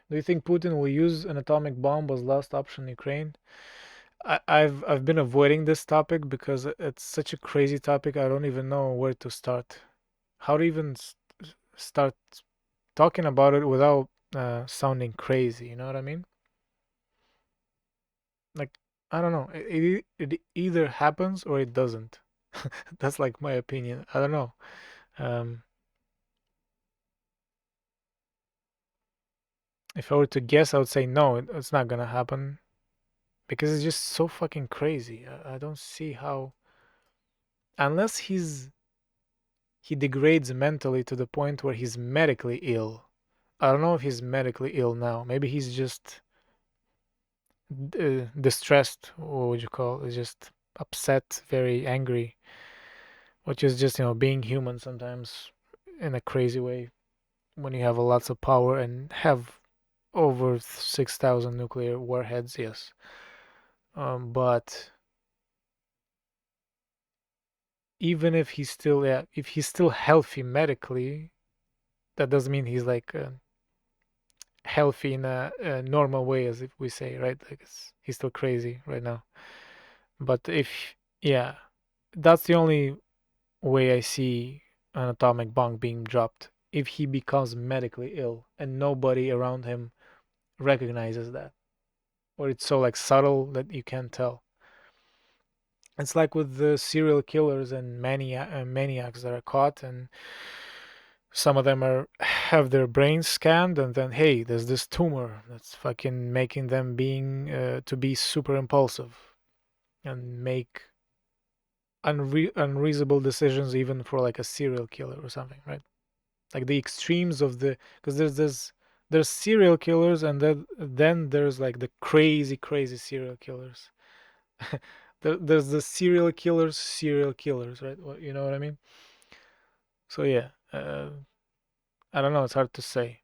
Do you think Putin will use an atomic bomb as last option in Ukraine? I've been avoiding this topic because it's such a crazy topic. I don't even know where to start. How to even start talking about it without sounding crazy. You know what I mean? Like I don't know. It either happens or it doesn't. That's like my opinion. I don't know. Um, if I were to guess, I would say no. It's not gonna happen because it's just so fucking crazy. I don't see how unless he degrades mentally to the point where he's medically ill. I don't know if he's medically ill now. Maybe he's just distressed. What would you call it? Just upset, very angry, which is just being human sometimes in a crazy way when you have lots of power and have over 6,000 nuclear warheads. Yes, but even if he's still if he's still healthy medically, that doesn't mean he's like healthy in a normal way, as if we say, right? Like he's still crazy right now. But if, yeah, that's the only way I see an atomic bomb being dropped. If he becomes medically ill and nobody around him recognizes that, or it's so like subtle that you can't tell. It's like with the serial killers and maniacs that are caught, and some of them are have their brains scanned, and then hey, there's this tumor that's fucking making them being to be super impulsive and make unreasonable decisions, even for like a serial killer or something, right? Like the extremes of the because there's serial killers, and then there's like the crazy serial killers. There's the serial killers, right? You know what I mean? So yeah, I don't know. It's hard to say.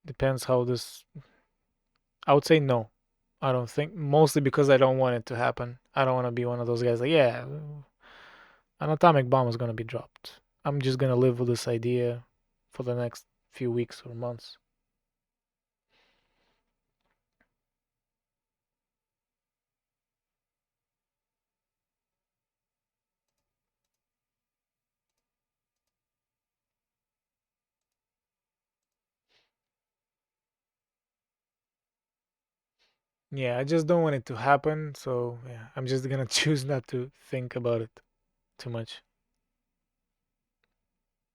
Depends how this. I would say no. I don't think mostly because I don't want it to happen. I don't want to be one of those guys like, yeah, an atomic bomb is gonna be dropped. I'm just gonna live with this idea for the next few weeks or months. Yeah, I just don't want it to happen. So yeah, I'm just gonna choose not to think about it too much.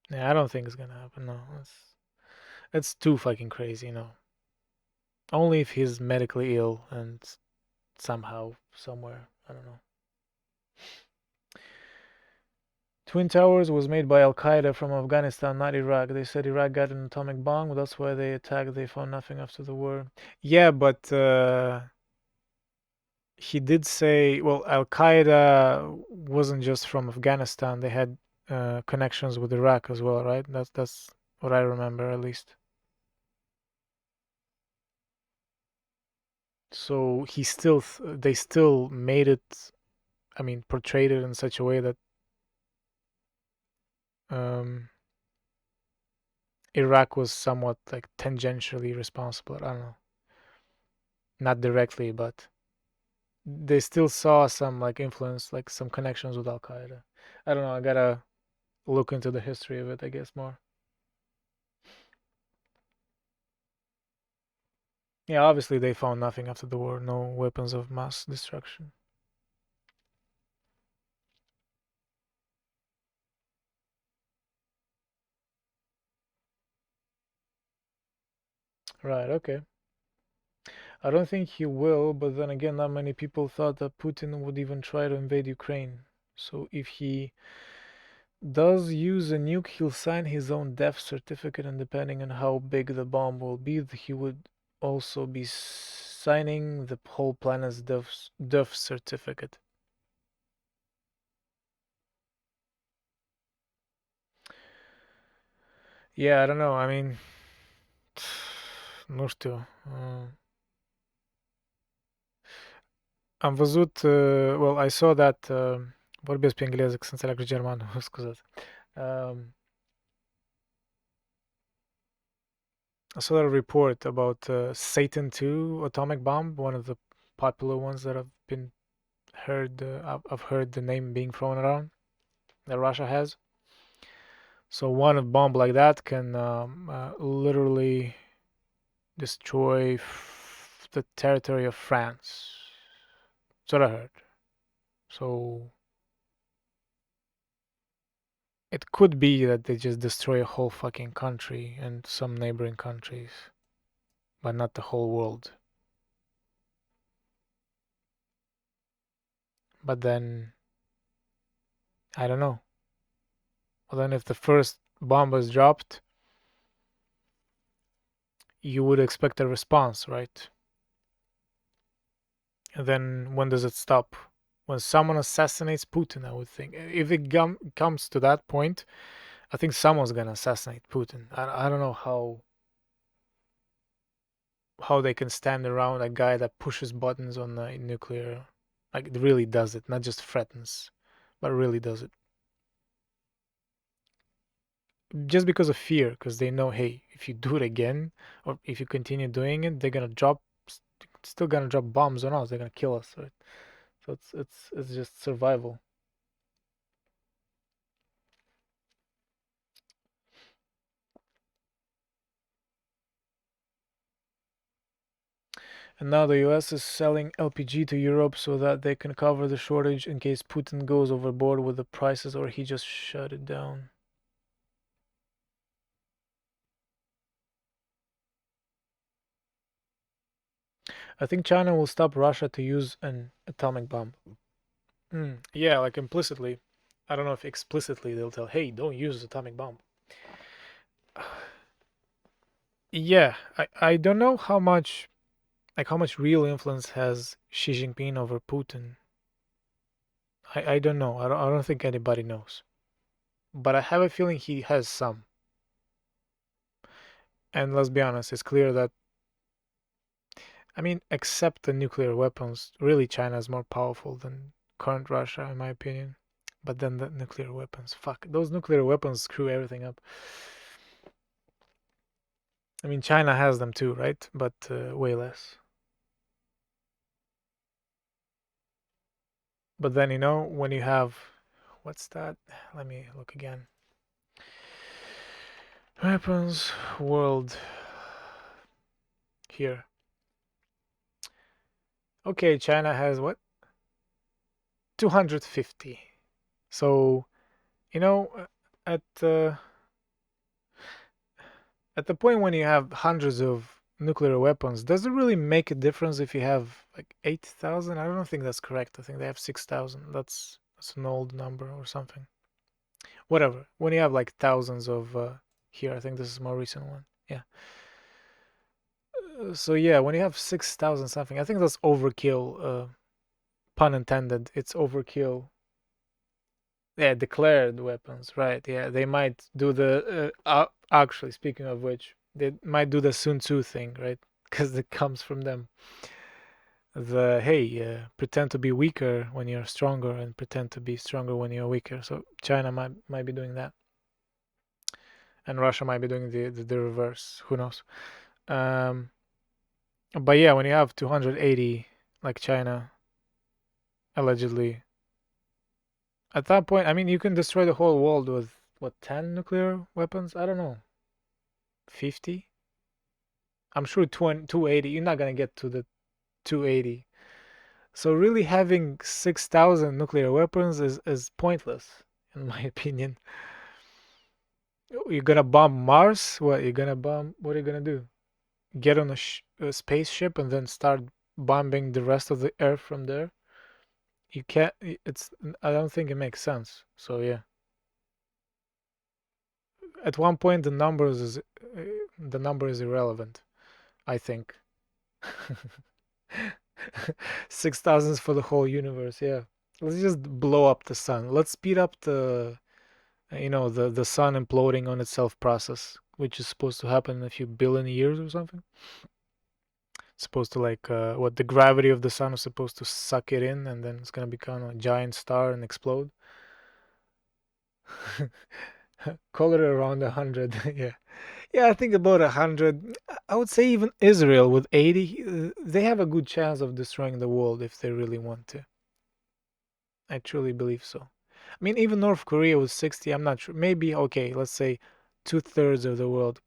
Yeah, I don't think it's gonna happen. No, it's too fucking crazy. Only if he's medically ill and somehow somewhere. I don't know. Twin Towers was made by Al Qaeda from Afghanistan, not Iraq. They said Iraq got an atomic bomb, that's why they attacked. They found nothing after the war. Yeah, but he did say, well, Al Qaeda wasn't just from Afghanistan. They had connections with Iraq as well, right? That's what I remember at least. So they still made it. I mean, portrayed it in such a way that um, Iraq was somewhat like tangentially responsible. I don't know, not directly, but they still saw some like influence, like some connections with Al Qaeda. I don't know. I gotta look into the history of it, I guess, more. Yeah, obviously they found nothing after the war, no weapons of mass destruction. Right, okay. I don't think he will, but then again, not many people thought that Putin would even try to invade Ukraine. So if he does use a nuke, he'll sign his own death certificate, and depending on how big the bomb will be, he would also be signing the whole planet's death certificate. Yeah, I don't know. I mean, nu știu. Am văzut, well, I saw that, vorbesc pe engleză, că să înțeleagă germană, scuzați. Um, I saw a report about Satan 2 atomic bomb, one of the popular ones that have been heard. I've heard the name being thrown around that Russia has. So one bomb like that can literally destroy the territory of France. That's what I heard. So it could be that they just destroy a whole fucking country and some neighboring countries, but not the whole world. But then, I don't know. Well, then if the first bomb was dropped, you would expect a response, right? And then when does it stop? When someone assassinates Putin, I would think. If it comes to that point, I think someone's gonna assassinate Putin. I don't know how they can stand around a guy that pushes buttons on the nuclear, like really does it, not just threatens, but really does it. Just because of fear, because they know, hey, if you do it again, or if you continue doing it, they're gonna still gonna drop bombs on us. They're gonna kill us, right? So it's just survival. And now the US is selling LPG to Europe so that they can cover the shortage in case Putin goes overboard with the prices or he just shut it down. I think China will stop Russia to use an atomic bomb. Yeah, like implicitly. I don't know if explicitly they'll tell, hey, don't use atomic bomb. Yeah, I don't know how much real influence has Xi Jinping over Putin. I don't know. I don't think anybody knows. But I have a feeling he has some. And let's be honest, it's clear that, I mean, except the nuclear weapons, really China is more powerful than current Russia, in my opinion. But then the nuclear weapons, fuck, those nuclear weapons screw everything up. I mean, China has them too, right? But way less. But then, when you have, what's that? Let me look again. Weapons world here. Okay, China has what? 250. So, you know, at at the point when you have hundreds of nuclear weapons, does it really make a difference if you have like 8,000? I don't think that's correct. I think they have 6,000. That's an old number or something. Whatever. When you have like thousands of here, I think this is a more recent one. Yeah. So yeah, when you have 6,000 something, I think that's overkill. Pun intended. It's overkill. Yeah, declared weapons, right? Yeah, they might do actually, speaking of which, they might do the Sun Tzu thing, right? Because it comes from them. The hey, pretend to be weaker when you're stronger, and pretend to be stronger when you're weaker. So China might be doing that, and Russia might be doing the reverse. Who knows? Um, but yeah, when you have 280 like China allegedly, at that point, I mean, you can destroy the whole world with what, 10 nuclear weapons? I don't know, 50. I'm sure 280. You're not gonna get to the 280. So really, having 6,000 nuclear weapons is pointless, in my opinion. You're gonna bomb Mars? What you're gonna bomb? What are you gonna do? Get on a spaceship and then start bombing the rest of the Earth from there? You can't. It's. I don't think it makes sense. So yeah. At one point, the number is irrelevant. I think. 6,000 for the whole universe. Yeah. Let's just blow up the sun. Let's speed up the sun imploding on itself process, which is supposed to happen in a few billion years or something. It's supposed to, like, what, the gravity of the sun is supposed to suck it in, and then it's gonna become a giant star and explode. Call it around 100. Yeah. Yeah, I think about 100. I would say even Israel with 80, they have a good chance of destroying the world if they really want to. I truly believe so. I mean, even North Korea with 60, I'm not sure. Maybe, okay, let's say two-thirds of the world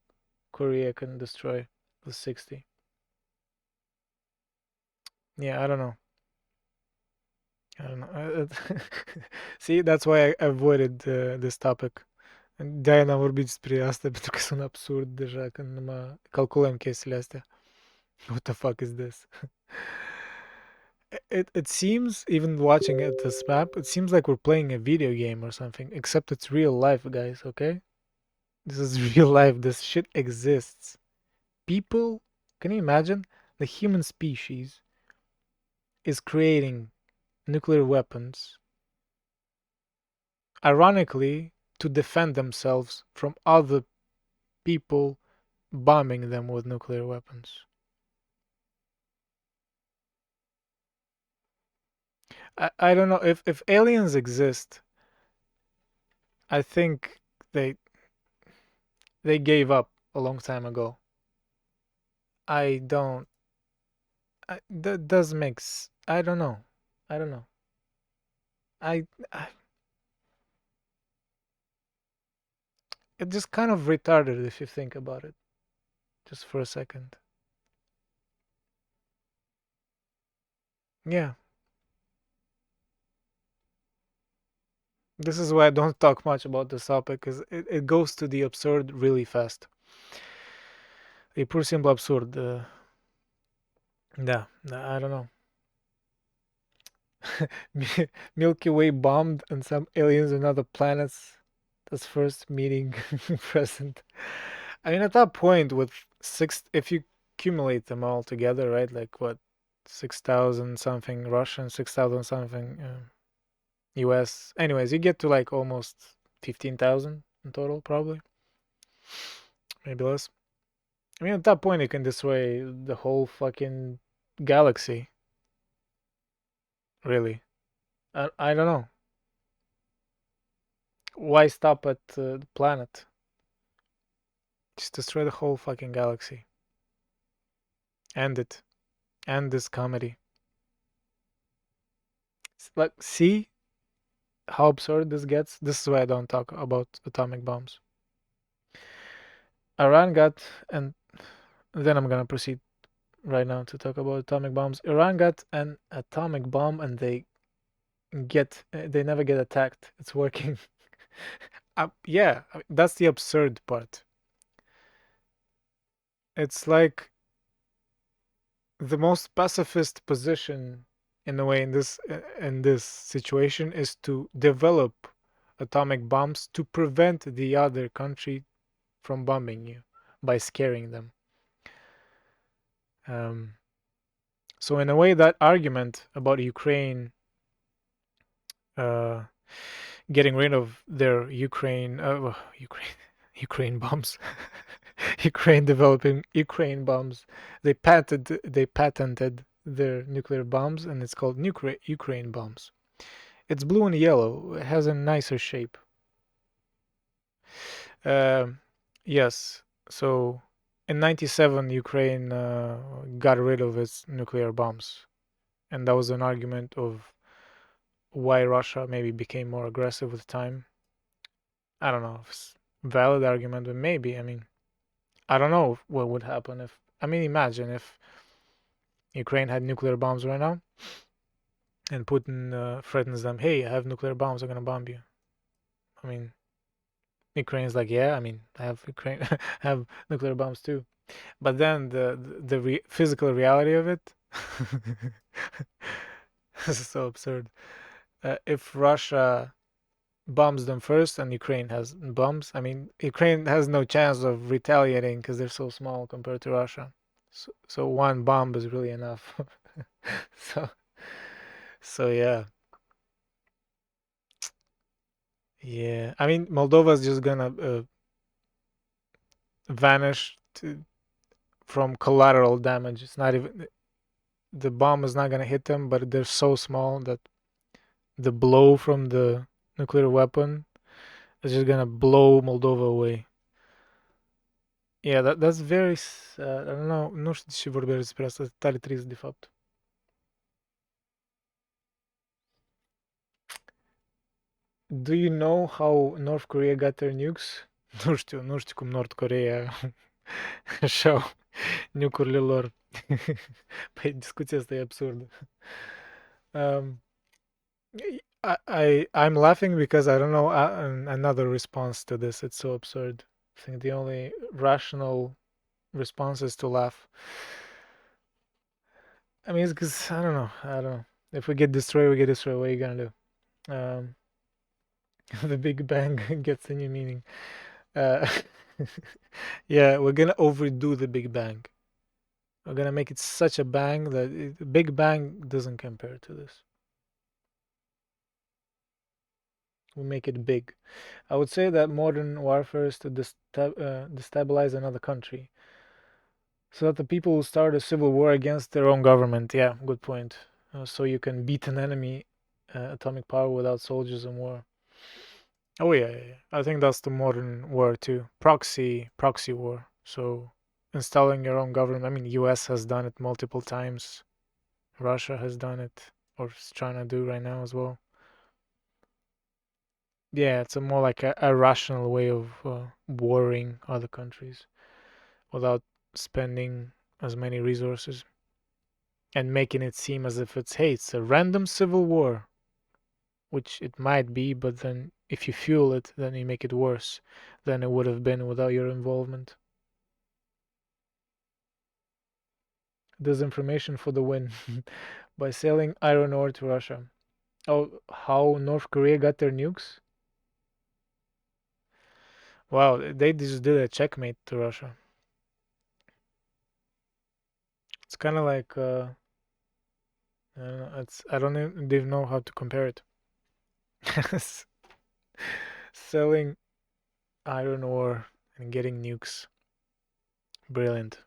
Korea can destroy with 60. Yeah, I don't know. I don't know. See, that's why I avoided this topic. De aia n-am vorbit despre asta pentru că sunt absurd deja când numai calculăm chestiile astea. What the fuck is this? It seems, even watching at this map, it seems like we're playing a video game or something, except it's real life, guys, okay? This is real life. This shit exists. People, can you imagine? The human species is creating nuclear weapons, ironically, to defend themselves from other people bombing them with nuclear weapons. I don't know if aliens exist. I think they they gave up a long time ago. I don't. That does makes. I don't know. I don't know. I it's just kind of retarded if you think about it, just for a second. Yeah, this is why I don't talk much about this topic, because it goes to the absurd really fast. E pur și simplu absurd. Da, I don't know. Milky Way bombed and some aliens on other planets. That's first meeting present. I mean, at that point, with six, if you accumulate them all together, right? Like what, 6,000 something Russian, 6,000 something US. Anyways, you get to like almost 15,000 in total, probably. Maybe less. I mean, at that point, you can destroy the whole fucking galaxy. Really. I don't know. Why stop at the planet? Just destroy the whole fucking galaxy. End it. End this comedy. Like, see how absurd this gets? This is why I don't talk about atomic bombs. Iran got, and then I'm gonna proceed right now to talk about atomic bombs. Iran got an atomic bomb and they never get attacked. It's working. Yeah, that's the absurd part. It's like the most pacifist position in a way in this situation is to develop atomic bombs to prevent the other country from bombing you by scaring them. Um, so in a way, that argument about Ukraine uh, getting rid of their Ukraine bombs, Ukraine developing Ukraine bombs, they patented their nuclear bombs, and it's called Ukraine bombs. It's blue and yellow. It has a nicer shape. Um, yes. So in '97, Ukraine got rid of its nuclear bombs, and that was an argument of why Russia maybe became more aggressive with time. I don't know if it's a valid argument, but maybe. I mean, I don't know what would happen if. I mean, imagine if Ukraine had nuclear bombs right now, and Putin threatens them, "Hey, I have nuclear bombs. I'm gonna bomb you." I mean, Ukraine's like, "Yeah, I mean, I have Ukraine have nuclear bombs too." But then the physical reality of it, this is so absurd. If Russia bombs them first and Ukraine has bombs, I mean, Ukraine has no chance of retaliating because they're so small compared to Russia. So one bomb is really enough. so so yeah. Yeah, I mean, Moldova's just gonna vanish from collateral damage. It's not even the bomb is not gonna hit them, but they're so small that the blow from the nuclear weapon It's just gonna blow Moldova away. Yeah, that's very sad. I don't know, nu știu ce vorbești despre asta, e tare trist de fapt. Do you know how North Korea got their nukes? Nu știu cum Nord Korea și-au nucurile lor. Păi discuția asta e absurdă. Um, I'm laughing because I don't know another response to this. It's so absurd. I think the only rational response is to laugh. I mean, it's because I don't know. I don't know. If we get destroyed, we get destroyed. What are you gonna do? The Big Bang gets a new meaning. Uh, yeah, we're gonna overdo the Big Bang. We're gonna make it such a bang that the Big Bang doesn't compare to this. We make it big. I would say that modern warfare is to destabilize another country, so that the people will start a civil war against their own government. Yeah, good point. So you can beat an enemy, atomic power, without soldiers in war. Oh yeah. I think that's the modern war too. Proxy war. So installing your own government. I mean, U.S. has done it multiple times. Russia has done it, or is trying to do right now as well. Yeah, it's a more like a rational way of warring other countries without spending as many resources and making it seem as if it's a random civil war, which it might be, but then if you fuel it, then you make it worse than it would have been without your involvement. Disinformation for the win by selling iron ore to Russia. Oh, how North Korea got their nukes? Wow, they just did a checkmate to Russia. It's kind of like I don't know, I don't even know how to compare it. Selling iron ore and getting nukes. Brilliant.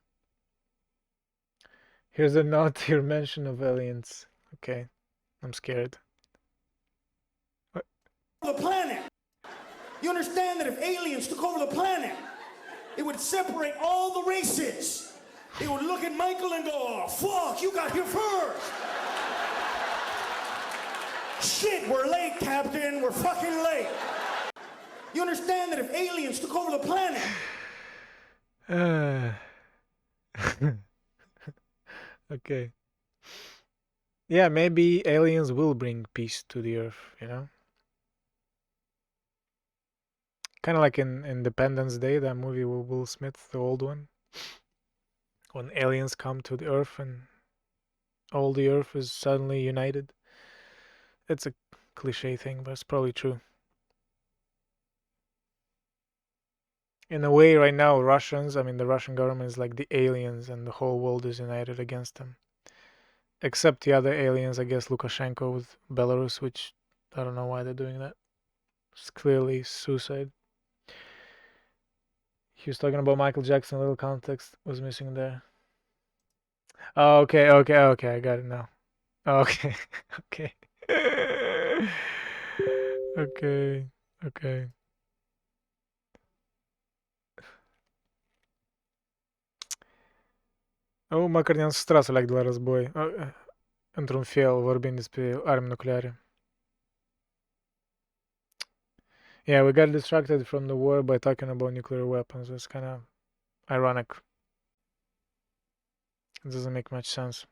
Here's a note to your mention of aliens. Okay, I'm scared. What? The planet. You understand that if aliens took over the planet, it would separate all the races. They would look at Michael and go, oh, fuck, you got here first. Shit, we're late, Captain. We're fucking late. You understand that if aliens took over the planet... Okay. Yeah, maybe aliens will bring peace to the Earth, you know? Kind of like in Independence Day, that movie with Will Smith, the old one. When aliens come to the Earth and all the Earth is suddenly united. It's a cliche thing, but it's probably true. In a way, right now, the Russian government is like the aliens and the whole world is united against them. Except the other aliens, I guess Lukashenko with Belarus, which I don't know why they're doing that. It's clearly suicide. He was talking about Michael Jackson, a little context was missing there. Oh, okay, I got it now. Okay, okay. Okay. Măcar ne-am sustras like de la război. Într-un fel, vorbind despre arme nucleare. Yeah, we got distracted from the war by talking about nuclear weapons. It's kind of ironic. It doesn't make much sense.